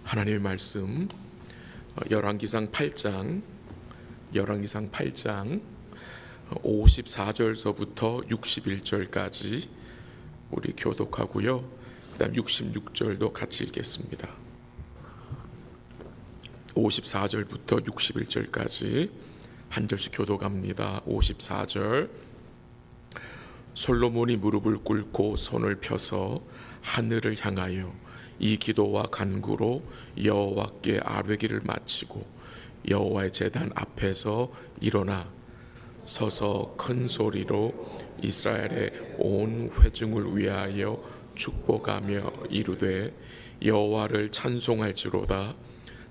하나님의 말씀 열왕기상 8장 54절서부터 61절까지 우리 교독하고요. 그다음 66절도 같이 읽겠습니다. 54절부터 61절까지 한 절씩 교독합니다. 54절. 솔로몬이 무릎을 꿇고 손을 펴서 하늘을 향하여 이 기도와 간구로 여호와께 아뢰기를 마치고 여호와의 제단 앞에서 일어나 서서 큰 소리로 이스라엘의 온 회중을 위하여 축복하며 이르되 여호와를 찬송할지로다.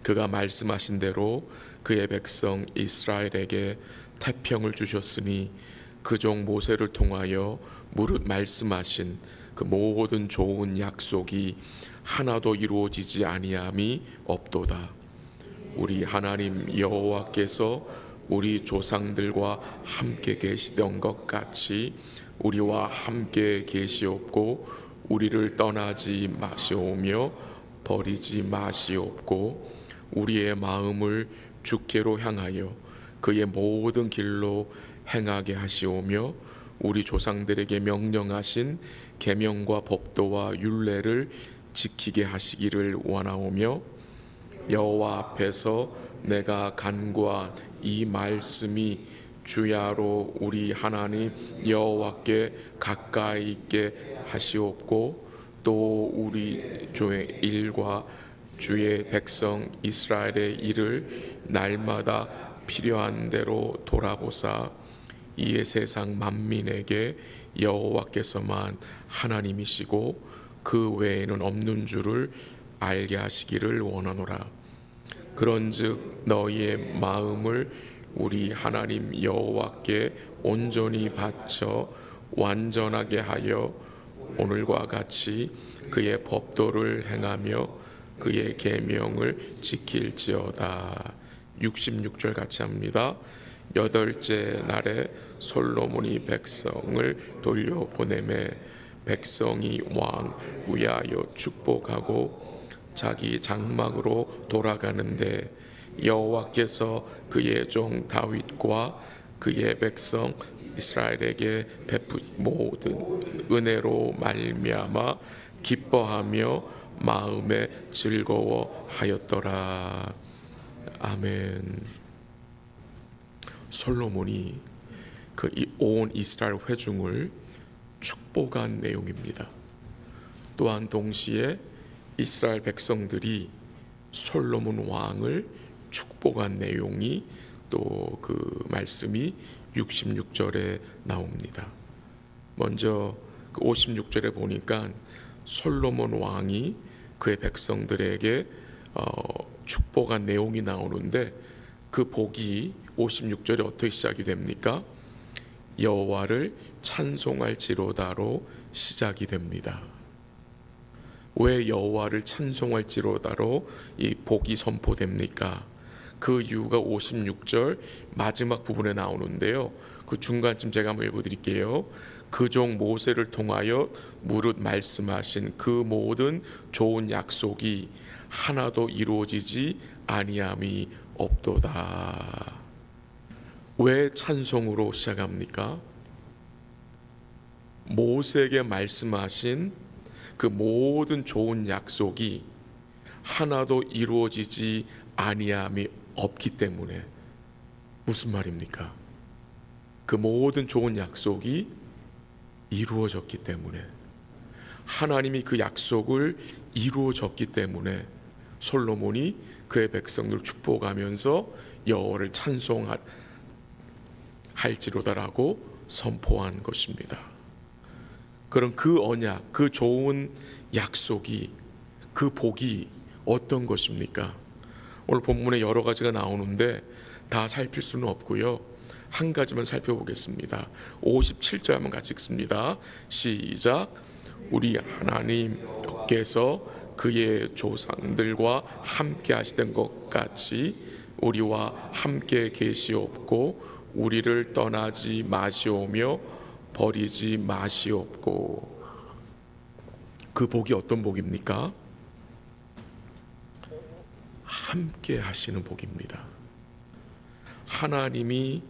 그가 말씀하신 대로 그의 백성 이스라엘에게 태평을 주셨으니 그 종 모세를 통하여 무릇 말씀하신 그 모든 좋은 약속이 하나도 이루어지지 아니함이 없도다. 우리 하나님 여호와께서 우리 조상들과 함께 계시던 것 같이 우리와 함께 계시옵고 우리를 떠나지 마시오며 버리지 마시옵고 우리의 마음을 주께로 향하여 그의 모든 길로 행하게 하시오며 우리 조상들에게 명령하신 계명과 법도와 율례를 지키게 하시기를 원하오며 여호와 앞에서 내가 간구한 이 말씀이 주야로 우리 하나님 여호와께 가까이 있게 하시옵고 또 우리 주의 일과 주의 백성 이스라엘의 일을 날마다 필요한 대로 돌아보사 이에 세상 만민에게 여호와께서만 하나님이시고 그 외에는 없는 줄을 알게 하시기를 원하노라. 그런즉 너희의 마음을 우리 하나님 여호와께 온전히 바쳐 완전하게 하여 오늘과 같이 그의 법도를 행하며 그의 계명을 지킬지어다. 66절 같이 합니다. 여덟째 날에 솔로몬이 백성을 돌려보내매 백성이 왕 위하여 축복하고 자기 장막으로 돌아가는데 여호와께서 그의 종 다윗과 그의 백성 이스라엘에게 베푸신 모든 은혜로 말미암아 기뻐하며 마음에 즐거워하였더라. 아멘. 솔로몬이 그 온 이스라엘 회중을 축복한 내용입니다. 또한 동시에 이스라엘 백성들이 솔로몬 왕을 축복한 내용이 또 그 말씀이 66절에 나옵니다. 먼저 그 56절에 보니까 솔로몬 왕이 그의 백성들에게 축복한 내용이 나오는데 그 복이 56절에 어떻게 시작이 됩니까? 여호와를 찬송할지로다로 시작이 됩니다. 왜 여호와를 찬송할지로다로 이 복이 선포됩니까? 그 이유가 56절 마지막 부분에 나오는데요. 그 중간쯤 제가 한번 읽어드릴게요. 그 종 모세를 통하여 무릇 말씀하신 그 모든 좋은 약속이 하나도 이루어지지 아니함이 없도다. 왜 찬송으로 시작합니까? 모세에게 말씀하신 그 모든 좋은 약속이 하나도 이루어지지 아니함이 없기 때문에. 무슨 말입니까? 그 모든 좋은 약속이 이루어졌기 때문에, 하나님이 그 약속을 이루어졌기 때문에 솔로몬이 그의 백성들을 축복하면서 여호와를 찬송할지로다라고 선포한 것입니다. 그럼 그 언약, 그 좋은 약속이, 그 복이 어떤 것입니까? 오늘 본문에 여러 가지가 나오는데 다 살필 수는 없고요. 한 가지만 살펴보겠습니다. 57절 한번 같이 읽습니다. 시작. 우리 하나님께서 그의 조상들과 함께 하시던 것 같이 우리와 함께 계시옵고 우리를 떠나지 마시오며 버리지 마시옵고. 그 복이 어떤 복입니까? 함께 하시는 복입니다. 하나님이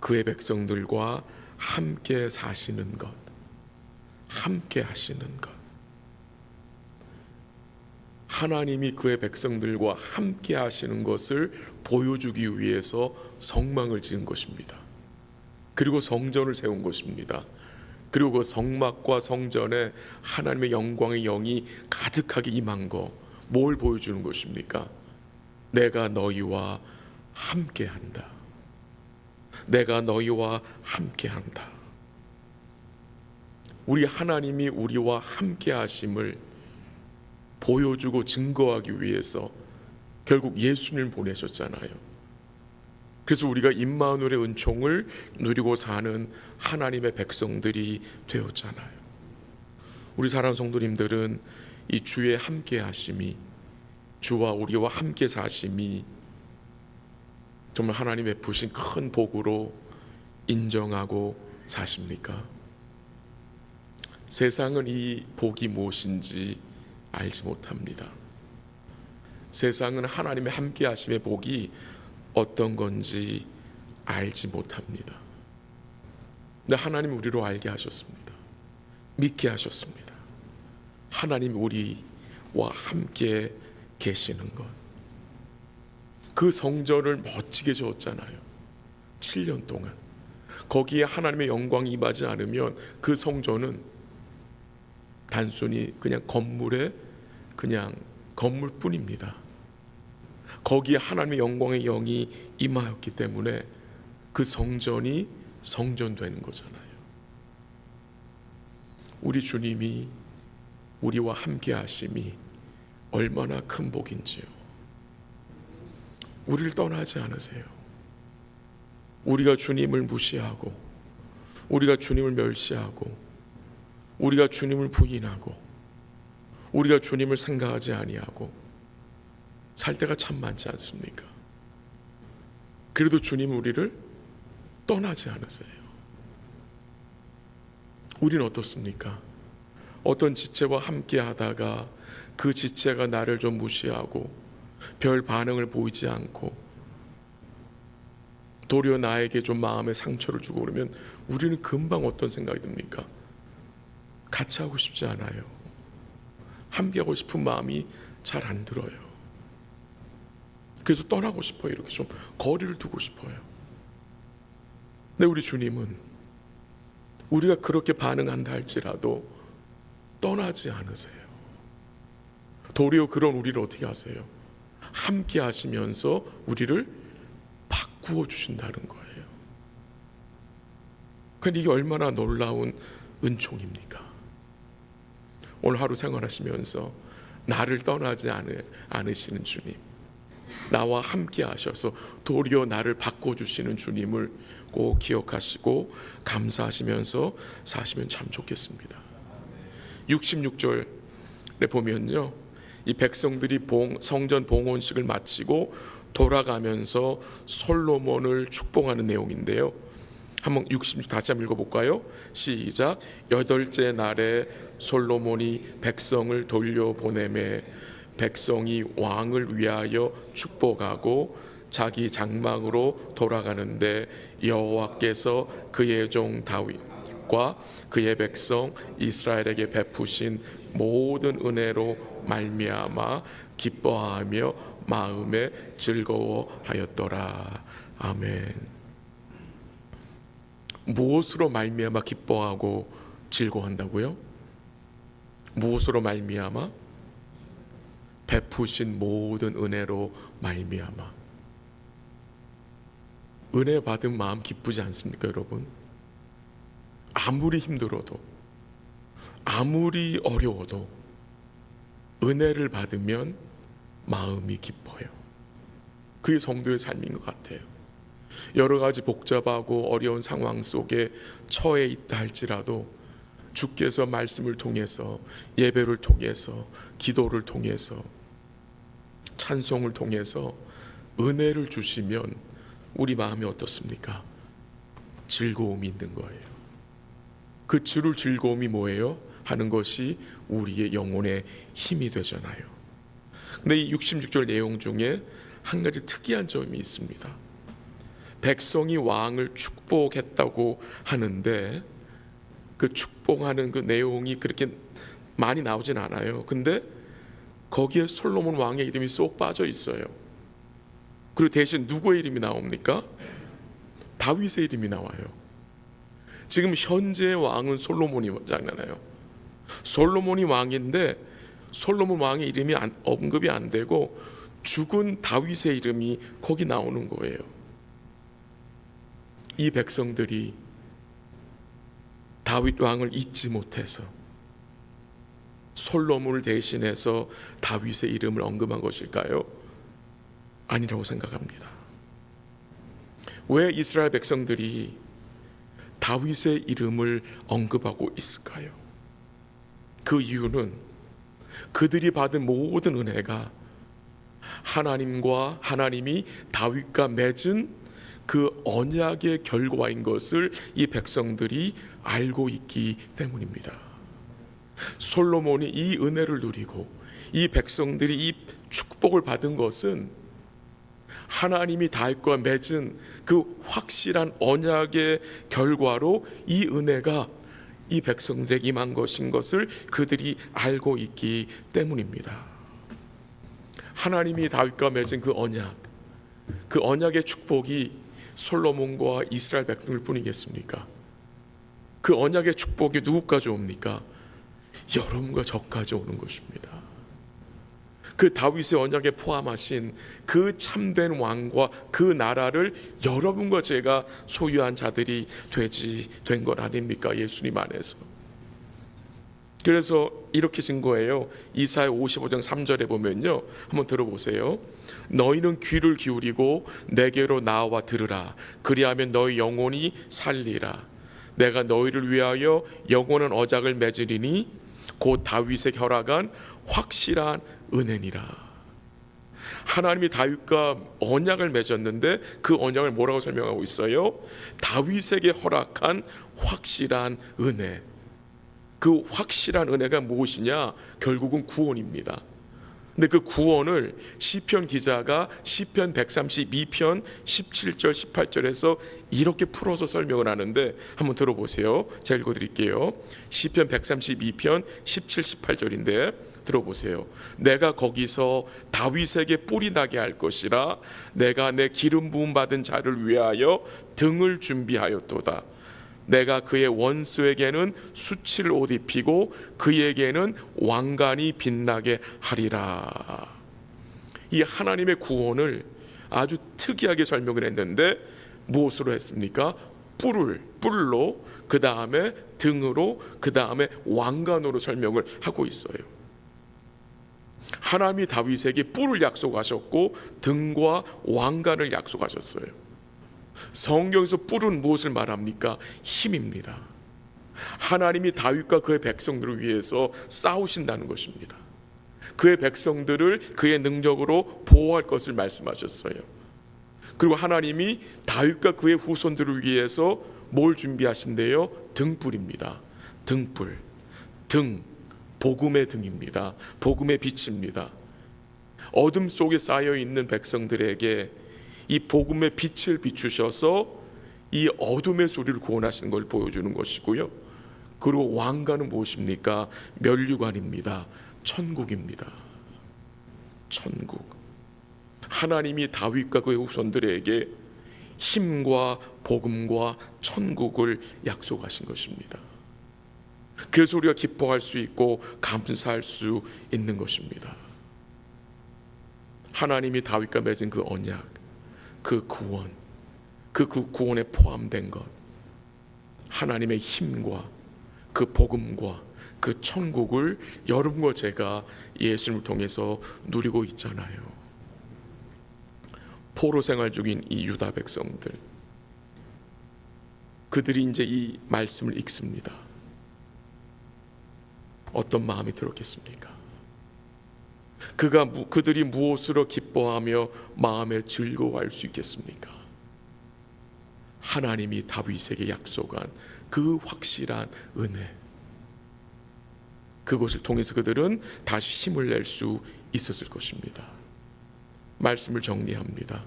그의 백성들과 함께 사시는 것, 함께 하시는 것. 하나님이 그의 백성들과 함께 하시는 것을 보여주기 위해서 성막을 지은 것입니다. 그리고 성전을 세운 것입니다. 그리고 그 성막과 성전에 하나님의 영광의 영이 가득하게 임한 거, 뭘 보여주는 것입니까? 내가 너희와 함께한다. 내가 너희와 함께한다. 우리 하나님이 우리와 함께하심을 보여주고 증거하기 위해서 결국 예수님을 보내셨잖아요. 그래서 우리가 임마누엘의 은총을 누리고 사는 하나님의 백성들이 되었잖아요. 우리 사랑하는 성도님들은 이 주의 함께하심이, 주와 우리와 함께 사심이 정말 하나님 베푸신 큰 복으로 인정하고 사십니까? 세상은 이 복이 무엇인지 알지 못합니다. 세상은 하나님의 함께 하심의 복이 어떤 건지 알지 못합니다. 근데 하나님 우리로 알게 하셨습니다. 믿게 하셨습니다. 하나님 우리와 함께 계시는 것. 그 성전을 멋지게 지었잖아요. 7년 동안. 거기에 하나님의 영광이 임하지 않으면 그 성전은 단순히 그냥 건물뿐입니다. 거기에 하나님의 영광의 영이 임하였기 때문에 그 성전이 성전되는 거잖아요. 우리 주님이 우리와 함께 하심이 얼마나 큰 복인지요. 우리를 떠나지 않으세요. 우리가 주님을 무시하고, 우리가 주님을 멸시하고, 우리가 주님을 부인하고, 우리가 주님을 생각하지 아니하고 살 때가 참 많지 않습니까? 그래도 주님 우리를 떠나지 않으세요. 우리는 어떻습니까? 어떤 지체와 함께 하다가 그 지체가 나를 좀 무시하고 별 반응을 보이지 않고 도리어 나에게 좀 마음의 상처를 주고 그러면 우리는 금방 어떤 생각이 듭니까? 같이 하고 싶지 않아요. 함께하고 싶은 마음이 잘 안 들어요. 그래서 떠나고 싶어요. 이렇게 좀 거리를 두고 싶어요. 근데 우리 주님은 우리가 그렇게 반응한다 할지라도 떠나지 않으세요. 도리어 그런 우리를 어떻게 하세요? 함께 하시면서 우리를 바꾸어 주신다는 거예요. 그러니까 이게 얼마나 놀라운 은총입니까? 오늘 하루 생활하시면서 나를 떠나지 않으시는 주님, 나와 함께 하셔서 도리어 나를 바꿔주시는 주님을 꼭 기억하시고 감사하시면서 사시면 참 좋겠습니다. 66절에 보면요, 이 백성들이 성전 봉헌식을 마치고 돌아가면서 솔로몬을 축복하는 내용인데요. 한번 66 다시 한번 읽어볼까요? 시작. 8째 날에 솔로몬이 백성을 돌려보내매 백성이 왕을 위하여 축복하고 자기 장막으로 돌아가는데 여호와께서 그의 종 다윗과 그의 백성 이스라엘에게 베푸신 모든 은혜로 말미암아 기뻐하며 마음에 즐거워하였더라. 아멘. 무엇으로 말미암아 기뻐하고 즐거워한다고요? 무엇으로 말미암아? 베푸신 모든 은혜로 말미암아. 은혜 받은 마음 기쁘지 않습니까, 여러분? 아무리 힘들어도, 아무리 어려워도 은혜를 받으면 마음이 기뻐요. 그게 성도의 삶인 것 같아요. 여러 가지 복잡하고 어려운 상황 속에 처해 있다 할지라도 주께서 말씀을 통해서, 예배를 통해서, 기도를 통해서, 찬송을 통해서 은혜를 주시면 우리 마음이 어떻습니까? 즐거움이 있는 거예요. 그 주를 즐거움이 뭐예요? 하는 것이 우리의 영혼의 힘이 되잖아요. 근데 이 66절 내용 중에 한 가지 특이한 점이 있습니다. 백성이 왕을 축복했다고 하는데 그 축복하는 그 내용이 그렇게 많이 나오진 않아요. 근데 거기에 솔로몬 왕의 이름이 쏙 빠져 있어요. 그리고 대신 누구의 이름이 나옵니까? 다윗의 이름이 나와요. 지금 현재의 왕은 솔로몬이잖아요. 솔로몬이 왕인데 솔로몬 왕의 이름이 언급이 안 되고 죽은 다윗의 이름이 거기 나오는 거예요. 이 백성들이 다윗 왕을 잊지 못해서 솔로몬을 대신해서 다윗의 이름을 언급한 것일까요? 아니라고 생각합니다. 왜 이스라엘 백성들이 다윗의 이름을 언급하고 있을까요? 그 이유는 그들이 받은 모든 은혜가 하나님이 다윗과 맺은 그 언약의 결과인 것을 이 백성들이 알고 있기 때문입니다. 솔로몬이 이 은혜를 누리고 이 백성들이 이 축복을 받은 것은 하나님이 다윗과 맺은 그 확실한 언약의 결과로 이 은혜가 이 백성들에게 임한 것인 것을 그들이 알고 있기 때문입니다. 하나님이 다윗과 맺은 그 언약의 축복이 솔로몬과 이스라엘 백성들 뿐이겠습니까? 그 언약의 축복이 누구까지 옵니까? 여러분과 저까지 오는 것입니다. 그 다윗의 언약에 포함하신 그 참된 왕과 그 나라를 여러분과 제가 소유한 자들이 된 것 아닙니까? 예수님 안에서. 그래서 이렇게 증거해요. 이사야 55장 3절에 보면요, 한번 들어보세요. 너희는 귀를 기울이고 내게로 나와 들으라. 그리하면 너희 영혼이 살리라. 내가 너희를 위하여 영원한 언약을 맺으리니 곧 다윗의 허락한 확실한 은혜니라. 하나님이 다윗과 언약을 맺었는데 그 언약을 뭐라고 설명하고 있어요? 다윗에게 허락한 확실한 은혜. 그 확실한 은혜가 무엇이냐? 결국은 구원입니다. 근데 그 구원을 시편 기자가 시편 132편 17절 18절에서 이렇게 풀어서 설명을 하는데 한번 들어보세요. 제가 읽어드릴게요. 시편 132편 17, 18절인데 들어보세요. 내가 거기서 다윗에게 뿔이 나게 할 것이라. 내가 내 기름 부음 받은 자를 위하여 등을 준비하였도다. 내가 그의 원수에게는 수칠 옷 입히고 그에게는 왕관이 빛나게 하리라. 이 하나님의 구원을 아주 특이하게 설명을 했는데 무엇으로 했습니까? 뿔로, 그 다음에 등으로, 그 다음에 왕관으로 설명을 하고 있어요. 하나님이 다윗에게 뿔을 약속하셨고 등과 왕관을 약속하셨어요. 성경에서 뿔은 무엇을 말합니까? 힘입니다. 하나님이 다윗과 그의 백성들을 위해서 싸우신다는 것입니다. 그의 백성들을 그의 능력으로 보호할 것을 말씀하셨어요. 그리고 하나님이 다윗과 그의 후손들을 위해서 뭘 준비하신대요? 등불입니다. 등불, 복음의 등입니다. 복음의 빛입니다. 어둠 속에 쌓여 있는 백성들에게 이 복음의 빛을 비추셔서 이 어둠의 소리를 구원하시는 걸 보여주는 것이고요. 그리고 왕관은 무엇입니까? 면류관입니다. 천국입니다. 천국. 하나님이 다윗과 그의 후손들에게 힘과 복음과 천국을 약속하신 것입니다. 그래서 우리가 기뻐할 수 있고 감사할 수 있는 것입니다. 하나님이 다윗과 맺은 그 언약, 그 구원, 그 구원에 포함된 것, 하나님의 힘과 그 복음과 그 천국을 여러분과 제가 예수님을 통해서 누리고 있잖아요. 포로 생활 중인 이 유다 백성들, 그들이 이제 이 말씀을 읽습니다. 어떤 마음이 들었겠습니까? 그들이 무엇으로 기뻐하며 마음에 즐거워할 수 있겠습니까? 하나님이 다윗에게 약속한 그 확실한 은혜, 그것을 통해서 그들은 다시 힘을 낼 수 있었을 것입니다. 말씀을 정리합니다.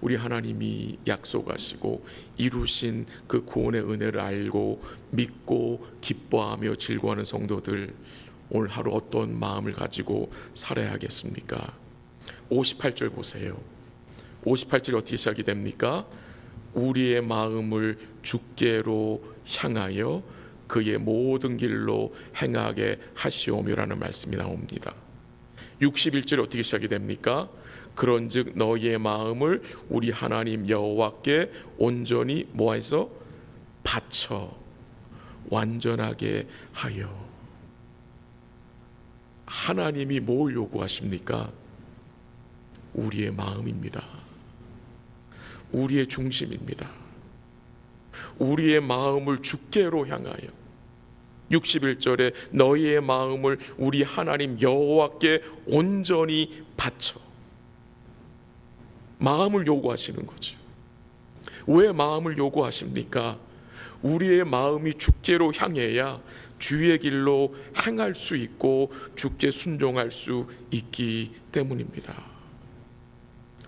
우리 하나님이 약속하시고 이루신 그 구원의 은혜를 알고 믿고 기뻐하며 즐거워하는 성도들, 오늘 하루 어떤 마음을 가지고 살아야겠습니까? 58절 보세요. 58절이 어떻게 시작이 됩니까? 우리의 마음을 주께로 향하여 그의 모든 길로 행하게 하시오며라는 말씀이 나옵니다. 61절이 어떻게 시작이 됩니까? 그런즉 너희의 마음을 우리 하나님 여호와께 온전히 뭐해서 바쳐 완전하게 하여. 하나님이 뭘 요구하십니까? 우리의 마음입니다. 우리의 중심입니다. 우리의 마음을 주께로 향하여. 61절에 너희의 마음을 우리 하나님 여호와께 온전히 바쳐. 마음을 요구하시는 거죠. 왜 마음을 요구하십니까? 우리의 마음이 주께로 향해야 주의 길로 행할 수 있고 주께 순종할 수 있기 때문입니다.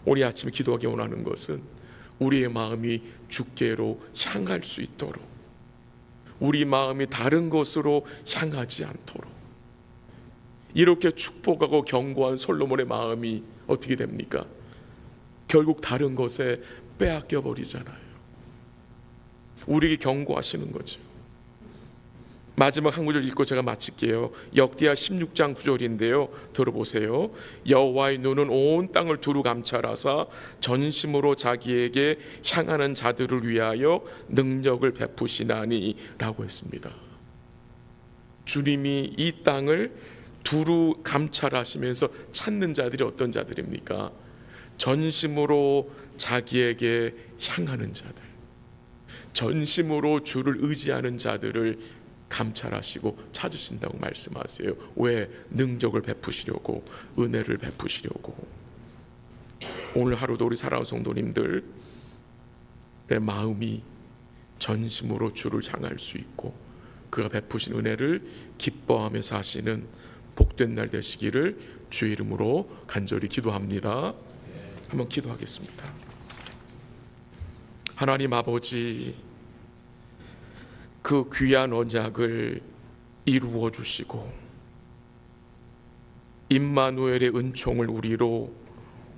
오늘 아침에 기도하기 원하는 것은 우리의 마음이 주께로 향할 수 있도록, 우리 마음이 다른 곳으로 향하지 않도록. 이렇게 축복하고 견고한 솔로몬의 마음이 어떻게 됩니까? 결국 다른 것에 빼앗겨 버리잖아요. 우리에게 경고하시는 거죠. 마지막 한 구절 읽고 제가 마칠게요. 역대하 16장 9절인데요. 들어보세요. 여호와의 눈은 온 땅을 두루 감찰하사 전심으로 자기에게 향하는 자들을 위하여 능력을 베푸시나니 라고 했습니다. 주님이 이 땅을 두루 감찰하시면서 찾는 자들이 어떤 자들입니까? 전심으로 자기에게 향하는 자들, 전심으로 주를 의지하는 자들을 감찰하시고 찾으신다고 말씀하세요. 왜? 능력을 베푸시려고, 은혜를 베푸시려고. 오늘 하루도 우리 사랑하는 성도님들의 마음이 전심으로 주를 향할 수 있고 그가 베푸신 은혜를 기뻐하며 사시는 복된 날 되시기를 주의 이름으로 간절히 기도합니다. 한번 기도하겠습니다. 하나님 아버지, 그 귀한 언약을 이루어 주시고 임마누엘의 은총을 우리로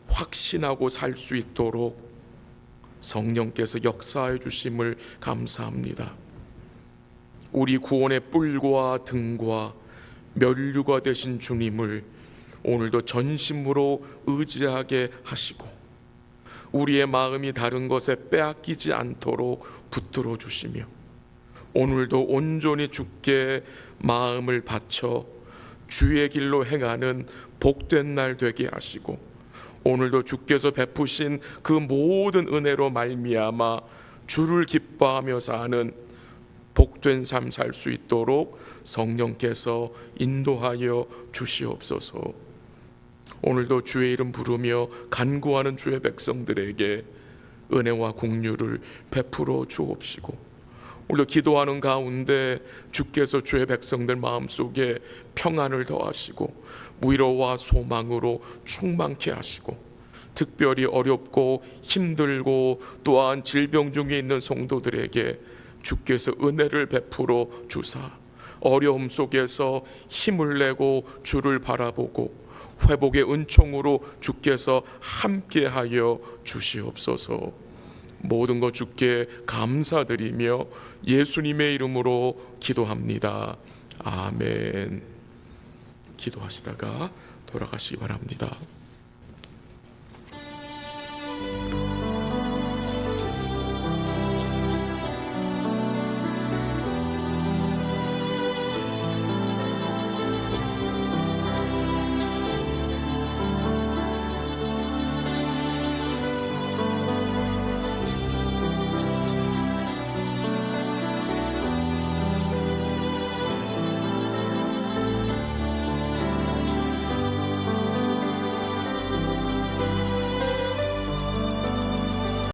확신하고 살 수 있도록 성령께서 역사해 주심을 감사합니다. 우리 구원의 뿔과 등과 면류가 되신 주님을 오늘도 전심으로 의지하게 하시고 우리의 마음이 다른 것에 빼앗기지 않도록 붙들어 주시며 오늘도 온전히 주께 마음을 바쳐 주의 길로 행하는 복된 날 되게 하시고 오늘도 주께서 베푸신 그 모든 은혜로 말미암아 주를 기뻐하며 사는 복된 삶 살 수 있도록 성령께서 인도하여 주시옵소서. 오늘도 주의 이름 부르며 간구하는 주의 백성들에게 은혜와 긍휼을 베풀어 주옵시고 오늘도 기도하는 가운데 주께서 주의 백성들 마음속에 평안을 더하시고 위로와 소망으로 충만케 하시고 특별히 어렵고 힘들고 또한 질병 중에 있는 성도들에게 주께서 은혜를 베풀어 주사 어려움 속에서 힘을 내고 주를 바라보고 회복의 은총으로 주께서 함께하여 주시옵소서. 모든 것 주께 감사드리며 예수님의 이름으로 기도합니다. 아멘. 기도하시다가 돌아가시기 바랍니다.